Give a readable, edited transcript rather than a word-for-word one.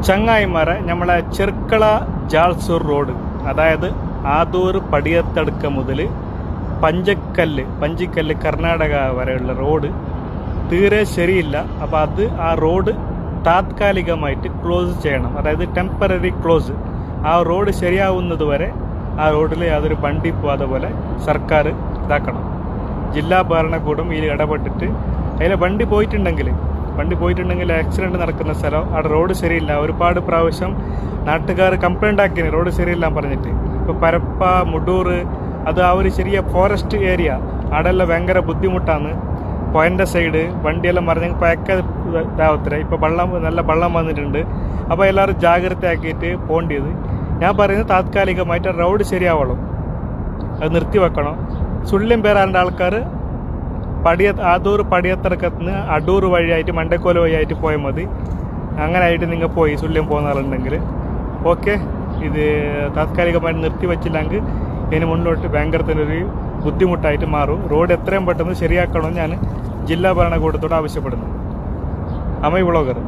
ചങ്ങായിമാരെ നമ്മളെ ചെർക്കള ജാൾസൂർ റോഡ്, അതായത് ആദൂർ പടിയത്തടുക്ക മുതൽ പഞ്ചിക്കല്ല് കർണാടക വരെയുള്ള റോഡ് തീരെ ശരിയില്ല. അപ്പോൾ ആ റോഡ് താത്കാലികമായിട്ട് ക്ലോസ് ചെയ്യണം, അതായത് ടെമ്പററി ക്ലോസ്. ആ റോഡ് ശരിയാവുന്നത് വരെ ആ റോഡിൽ യാതൊരു വണ്ടി പോകാതെ പോലെ സർക്കാർ ഇതാക്കണം. ജില്ലാ ഭരണകൂടം ഇതിൽ ഇടപെട്ടിട്ട് അതിൽ വണ്ടി പോയിട്ടുണ്ടെങ്കിൽ ആക്സിഡൻറ്റ് നടക്കുന്ന സ്ഥലം, അവിടെ റോഡ് ശരിയില്ല. ഒരുപാട് പ്രാവശ്യം നാട്ടുകാർ കംപ്ലൈൻ്റ് ആക്കിന് റോഡ് ശരിയില്ല പറഞ്ഞിട്ട്. ഇപ്പോൾ പരപ്പ മുടൂർ അത് ആ ഒരു ചെറിയ ഫോറസ്റ്റ് ഏരിയ, അവിടെയെല്ലാം ഭയങ്കര ബുദ്ധിമുട്ടാണ്. പോയിൻ്റെ സൈഡ് വണ്ടിയെല്ലാം മറിഞ്ഞ് പഴക്ക ഇതാവത്തില്ല. ഇപ്പോൾ നല്ല വെള്ളം വന്നിട്ടുണ്ട്. അപ്പോൾ എല്ലാവരും ജാഗ്രത ആക്കിയിട്ട് പോകേണ്ടത്. ഞാൻ പറയുന്നത് താത്കാലികമായിട്ട് റോഡ് ശരിയാവണം, അത് നിർത്തി വെക്കണം. സുള്ളിയും പേരാണ്ട ആൾക്കാർ ആദൂർ പടിയത്തറക്കത്തിന് അടൂർ വഴിയായിട്ട് മണ്ടക്കോല വഴിയായിട്ട് പോയാൽ മതി. അങ്ങനെ ആയിട്ട് നിങ്ങൾ പോയി സുള്ളിയം പോകുന്ന ആളുണ്ടെങ്കിൽ ഓക്കെ. ഇത് താത്കാലികമായിട്ട് നിർത്തി വെച്ചില്ലെങ്കിൽ ഇതിന് മുന്നോട്ട് ഭയങ്കരത്തിനൊരു ബുദ്ധിമുട്ടായിട്ട് മാറും. റോഡ് എത്രയും പെട്ടെന്ന് ശരിയാക്കണമെന്ന് ഞാൻ ജില്ലാ ഭരണകൂടത്തോട് ആവശ്യപ്പെടുന്നു. Am I vlogger.